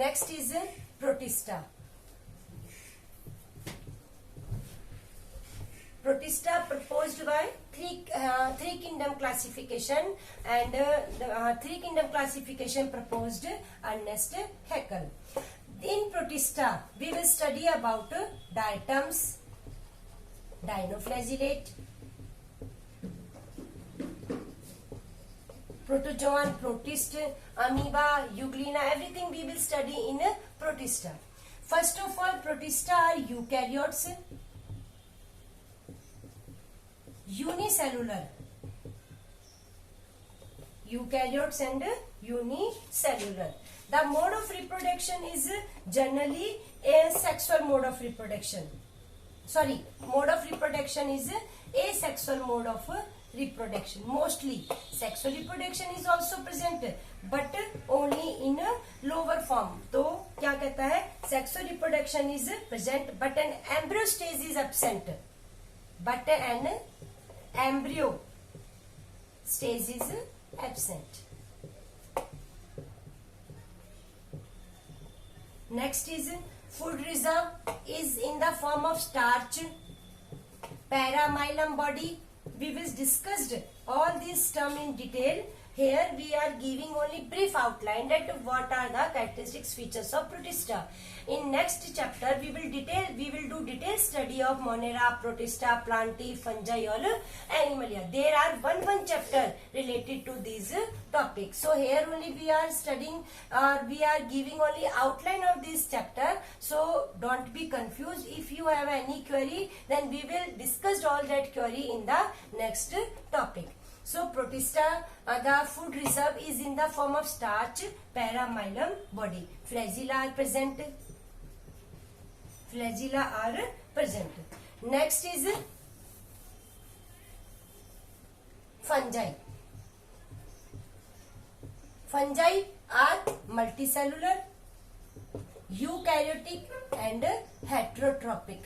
Next is Protista. Protista proposed by three kingdom classification, and the three kingdom classification proposed Ernest Haeckel. In Protista, we will study about diatoms, dinoflagellate, protozoan, protist, amoeba, euglena, everything we will study in Protista. First of all, Protista are eukaryotes, unicellular. Eukaryotes and unicellular. The mode of reproduction is generally a sexual mode of reproduction. Mode of reproduction is asexual mode of reproduction. Mostly sexual reproduction is also present, but only in a lower form. तो क्या कहता है? Sexual reproduction is present, but an embryo stage is absent. But an embryo stage is absent. Next is food reserve is in the form of starch, paramylum body. We will discuss all these terms in detail. Here we are giving only brief outline that what are the characteristics features of Protista. In next chapter we will do detailed study of Monera, Protista, Plantae, fungi or Animalia. There are one chapter related to these topics. So here only we are studying, we are giving only outline of this chapter. So don't be confused. If you have any query, then we will discuss all that query in the next topic. So Protista, the food reserve is in the form of starch, paramylum body. Flagella are present. Next is fungi. Fungi are multicellular, eukaryotic and heterotrophic.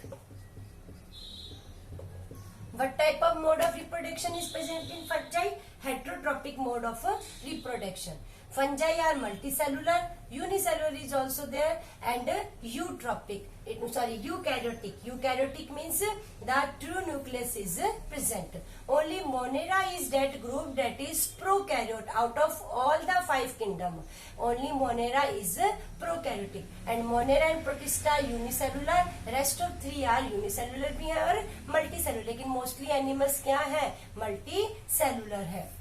What type of mode of reproduction is present in fungi? Heterotrophic mode of reproduction. Fungi are multicellular, unicellular is also there, and eukaryotic. Eukaryotic means the true nucleus is present. Only Monera is that group that is prokaryote. Out of all the 5 kingdom, only Monera is prokaryotic. And Monera and Protista unicellular. Rest of 3 are unicellular भी है और multicellular. लेकिन mostly animals क्या है? Multicellular है.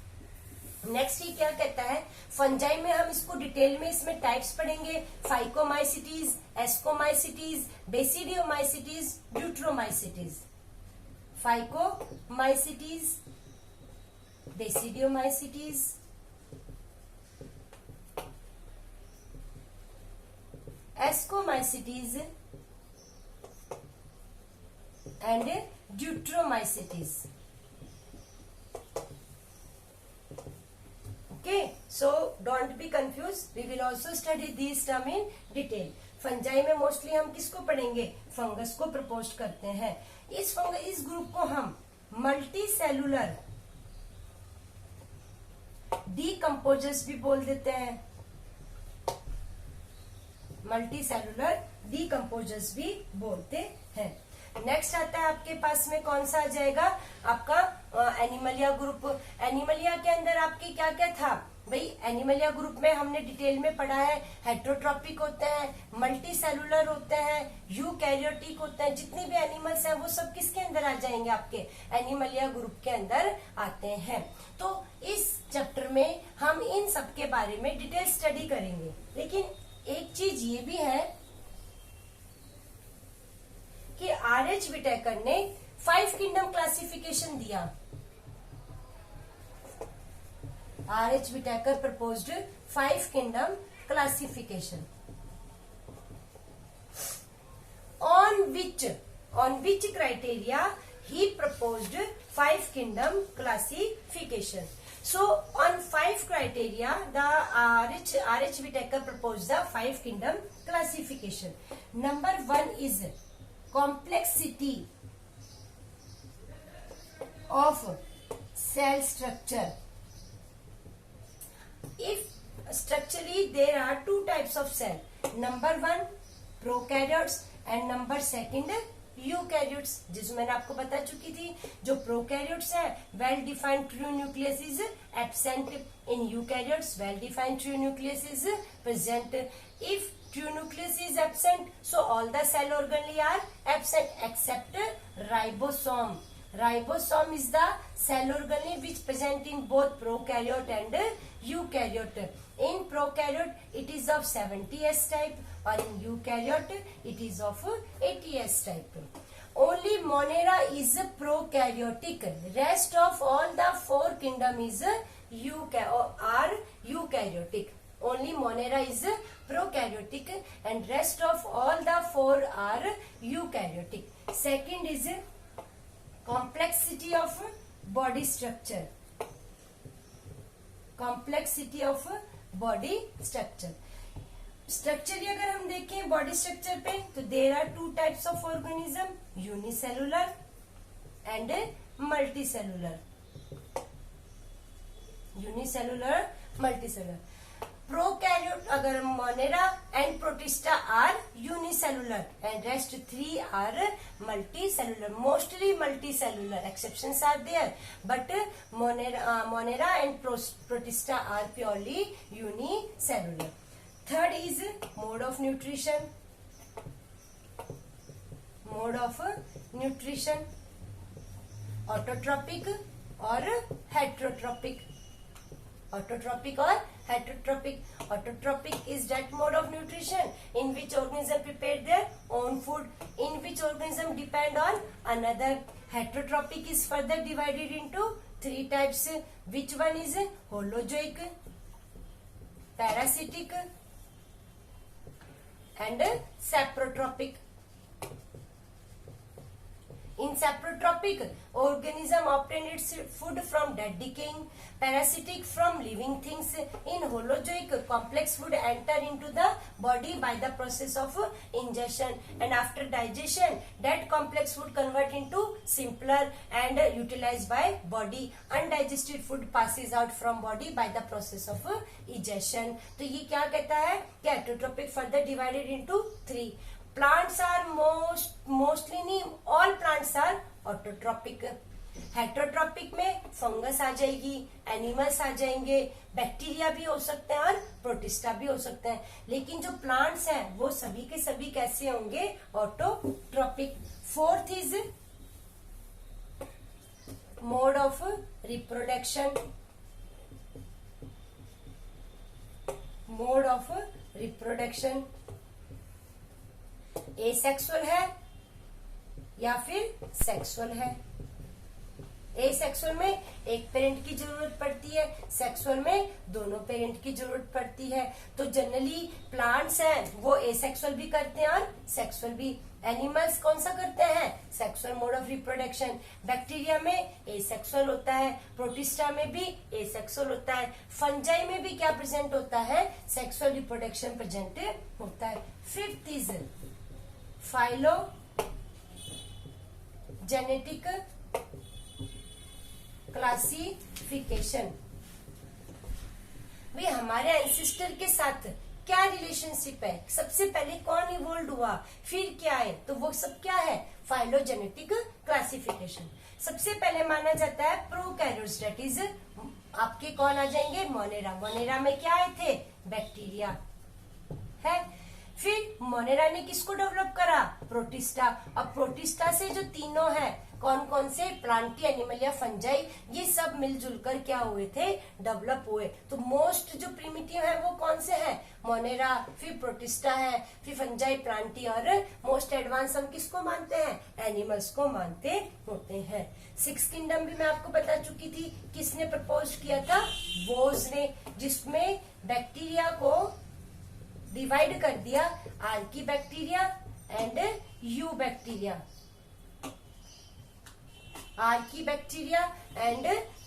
Next ये क्या कहता है? फंजाई में हम इसको डिटेल में इसमें टाइप्स पढ़ेंगे. Phycomycetes, ascomycetes, basidiomycetes, Deuteromycetes. Phycomycetes, basidiomycetes, ascomycetes and Deuteromycetes. Okay, so don't be confused. We will also study these terms in detail. Fungi में मोस्टली हम किसको पढ़ेंगे? फंगस को प्रपोज करते हैं. इस ग्रुप को हम मल्टी सेलुलर डीकम्पोजर्स भी बोल देते हैं. मल्टी सेलुलर डीकम्पोजर्स भी बोलते हैं. नेक्स्ट आता है आपके पास में कौन सा आ जाएगा? आपका एनिमलिया ग्रुप. एनिमलिया के अंदर आपके क्या क्या था भाई? एनिमलिया ग्रुप में हमने डिटेल में पढ़ा है. हेट्रोट्रॉपिक होते हैं, मल्टी सेलुलर होते हैं, यूकैरियोटिक होते हैं. जितने भी एनिमल्स हैं वो सब किसके अंदर आ जाएंगे? आपके एनिमलिया ग्रुप के अंदर आते हैं. तो इस चैप्टर में हम इन सब के बारे में डिटेल स्टडी करेंगे. लेकिन एक चीज ये भी है कि आर.एच. विटेकर ने 5 किंगडम क्लासिफिकेशन दिया. R.H. Whittaker proposed 5 kingdom classification. On which criteria he proposed 5 kingdom classification. So on 5 criteria the R.H. Whittaker proposed the 5 kingdom classification. Number 1 is complexity of cell structure. If structurally there are two types of cell. Number one prokaryotes and number second eukaryotes, जिसमें मैंने आपको बता चुकी थी. जो prokaryotes है well defined true nucleus is absent. In eukaryotes well defined true nucleus is present. If true nucleus is absent, so all the cell organelles are absent except ribosome. Ribosome is the cell organelle which present in both prokaryote and eukaryote. In prokaryote it is of 70s type or in eukaryote it is of 80s type. Only Monera is prokaryotic. Rest of all the four kingdom is eukaryotic. Only Monera is prokaryotic and rest of all the four are eukaryotic. Second is complexity of body structure. Complexity of body structure. Structure अगर हम देखें body structure पे तो there are two types of organism, unicellular and multicellular. Unicellular multicellular. Prokaryote अगर Monera and Protista are unicellular and rest three are multicellular. Mostly multicellular, exceptions are there, but Monera and Protista are purely unicellular. Third is mode of nutrition. Mode of nutrition autotrophic और heterotrophic. Autotrophic or heterotropic. Autotrophic is that mode of nutrition in which organism prepare their own food, in which organism depend on another. Heterotropic is further divided into three types. Which one is holozoic, parasitic and saprotropic. In saprotropic, organism obtain its food from dead decaying, parasitic from living things. In holozoic, complex food enter into the body by the process of ingestion, and after digestion, that complex food convert into simpler and utilized by body. Undigested food passes out from body by the process of egestion. तो ये क्या कहता है कि heterotropic further divided into three. Plants are mostly all plants are autotrophic. Heterotrophic में fungus आ जाएगी, animals आ जाएंगे, bacteria भी हो सकते हैं और प्रोटिस्टा भी हो सकते हैं. लेकिन जो प्लांट्स हैं वो सभी के सभी कैसे होंगे? Autotrophic. Fourth is mode of reproduction. Mode of reproduction asexual है या फिर सेक्सुअल है. एसेक्सुअल में एक पेरेंट की जरूरत पड़ती है, सेक्सुअल में दोनों पेरेंट की जरूरत पड़ती है. तो जनरली प्लांट्स हैं वो एसेक्सुअल भी करते हैं और सेक्सुअल भी. एनिमल्स कौन सा करते हैं? Sexual mode of reproduction. Bacteria में एसेक्सुअल होता है, प्रोटिस्टा में भी एसेक्सुअल होता है, फंजाई में भी क्या प्रेजेंट होता है? सेक्सुअल रिप्रोडक्शन प्रेजेंट होता है. Fifth is phylogenetic classification. भाई हमारे एंसेस्टर के साथ क्या रिलेशनशिप है? सबसे पहले कौन इवोल्व हुआ, फिर क्या है? तो वो सब क्या है? Phylogenetic classification. सबसे पहले माना जाता है प्रोकैरियोट्स, दैट इज आपके कौन आ जाएंगे? मोनेरा. मोनेरा में क्या आए थे? बैक्टीरिया है. फिर मोनेरा ने किसको डेवलप करा? प्रोटिस्टा. अब प्रोटिस्टा से जो तीनों है कौन कौन से? प्लांटी, एनिमल या फंजाई, ये सब मिलजुल कर क्या हुए थे? डेवलप हुए. तो मोस्ट जो प्रिमिटिव है वो कौन से है? मोनेरा, फिर प्रोटिस्टा है, फिर फंजाई, प्लांटी और मोस्ट एडवांस हम किसको मानते हैं? एनिमल्स को मानते होते हैं. सिक्स किंगडम भी मैं आपको बता चुकी थी. किसने प्रपोज किया था? वोज ने, जिसमें बैक्टीरिया को डिवाइड कर दिया Archie bacteria and you bacteria. Archie bacteria and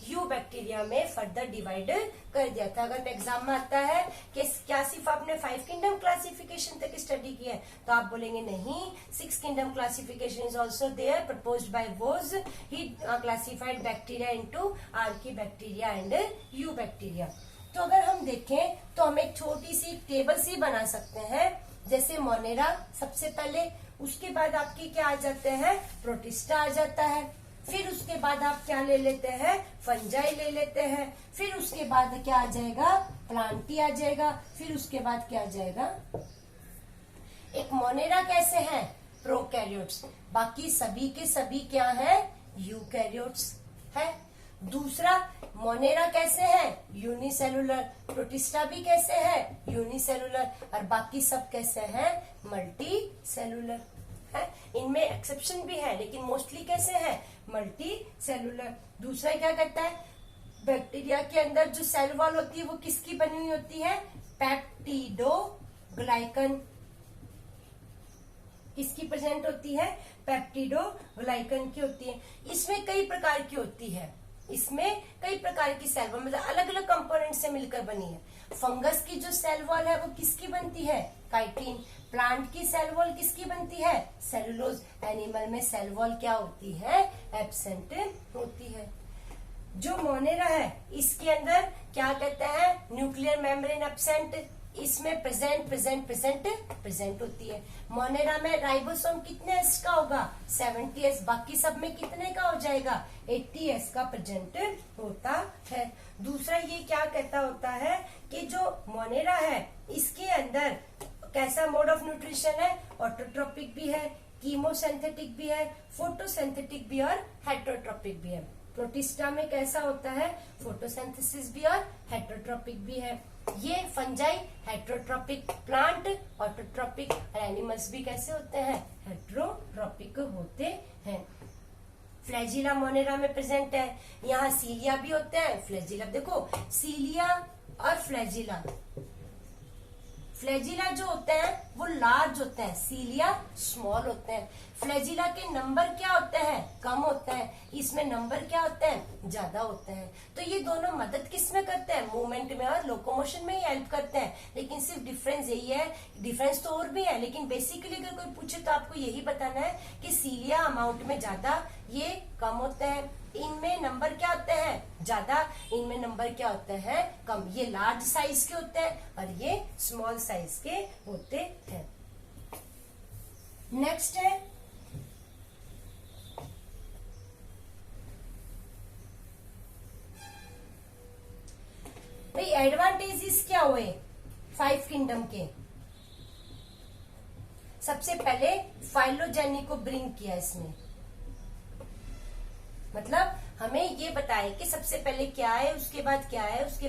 you bacteria में फर्दर डिवाइड कर दिया था. अगर एग्जाम में आता है कि क्या सिर्फ आपने 5 किंगडम क्लासिफिकेशन तक स्टडी किया है, तो आप बोलेंगे नहीं, 6 kingdom classification is also there, proposed by Woese. He classified bacteria into archaebacteria and eubacteria. तो अगर हम देखें तो हम एक छोटी सी टेबल सी बना सकते हैं। जैसे मोनेरा सबसे पहले, उसके बाद आपके क्या आ जाते हैं, प्रोटिस्टा आ जाता है। फिर उसके बाद आप क्या ले लेते हैं, फंजाई ले लेते हैं। फिर उसके बाद क्या आ जाएगा, प्लांटी आ जाएगा। फिर उसके बाद क्या आ जाएगा, एक मोनेरा कैसे हैं, प्रोकैरियोट्स। बाकी सभी के सभी क्या है, यूकैरियोट्स है। दूसरा, मोनेरा कैसे है, यूनिसेलुलर। प्रोटिस्टा भी कैसे है, यूनिसेलुलर। और बाकी सब कैसे हैं, मल्टी सेलुलर है। इनमें एक्सेप्शन भी है, लेकिन मोस्टली कैसे है, मल्टी सेलुलर। दूसरा क्या कहता है, बैक्टीरिया के अंदर जो सेल वॉल होती है वो किसकी बनी हुई होती है, पेप्टिडोग्लाइकन। किसकी प्रेजेंट होती है, पेप्टिडोग्लाइकन की होती है। इसमें कई प्रकार की होती है, इसमें कई प्रकार की सेल वॉल मतलब अलग अलग कंपोनेंट से मिलकर बनी है। फंगस की जो सेल वॉल है वो किसकी बनती है, काइटिन। प्लांट की सेल वॉल किसकी बनती है, सेलुलोज। एनिमल में सेल वॉल क्या होती है, एब्सेंट होती है। जो मोनेरा है इसके अंदर क्या कहते हैं, न्यूक्लियर मेम्ब्रेन एब्सेंट। इसमें प्रेजेंट प्रेजेंट प्रेजेंट प्रेजेंट होती है। मोनेरा में राइबोसोम कितने एस का होगा, 70 एस। बाकी सब में कितने का हो जाएगा, 80 एस का प्रेजेंट होता है। दूसरा ये क्या कहता होता है कि जो मोनेरा है इसके अंदर कैसा मोड ऑफ न्यूट्रिशन है, ऑटोट्रोपिक भी है, कीमोसिंथेटिक भी है, फोटोसिंथेटिक भी और हेटरोट्रोपिक भी है। प्रोटिस्टा में कैसा होता है, फोटोसिंथेसिस भी और हेटरोट्रोपिक भी है। ये फंजाई हेटरोट्रोपिक, प्लांट ऑटोट्रोपिक, और एनिमल्स भी कैसे होते हैं, हेटरोट्रोपिक होते हैं। फ्लैजिला मोनेरा में प्रेजेंट है। यहाँ सीलिया भी होते हैं, फ्लैजिला। देखो सीलिया और फ्लैजिला, फ्लैजिला जो होते हैं वो लार्ज होते हैं, सीलिया स्मॉल होते हैं। फ्लैजिला के नंबर क्या होते हैं, कम होते हैं। इसमें नंबर क्या होते हैं, ज्यादा होते हैं। तो ये दोनों मदद किस में करते हैं, मूवमेंट में और लोकोमोशन में ही हेल्प करते हैं। लेकिन सिर्फ डिफरेंस यही है, डिफरेंस तो और भी है, लेकिन बेसिकली अगर कोई पूछे तो आपको यही बताना है कि सीलिया अमाउंट में ज्यादा, ये कम होते हैं। इनमें नंबर क्या होते हैं, ज्यादा, इनमें नंबर क्या होते हैं, कम। ये लार्ज साइज के होते हैं और ये स्मॉल साइज के होते हैं। नेक्स्ट है भाई एडवांटेजेस क्या हुए 5 किंगडम के। सबसे पहले फाइलोजेनी को ब्रिंग किया इसमें, मतलब हमें ये बताए कि सबसे पहले क्या है, उसके बाद क्या है, उसके बाद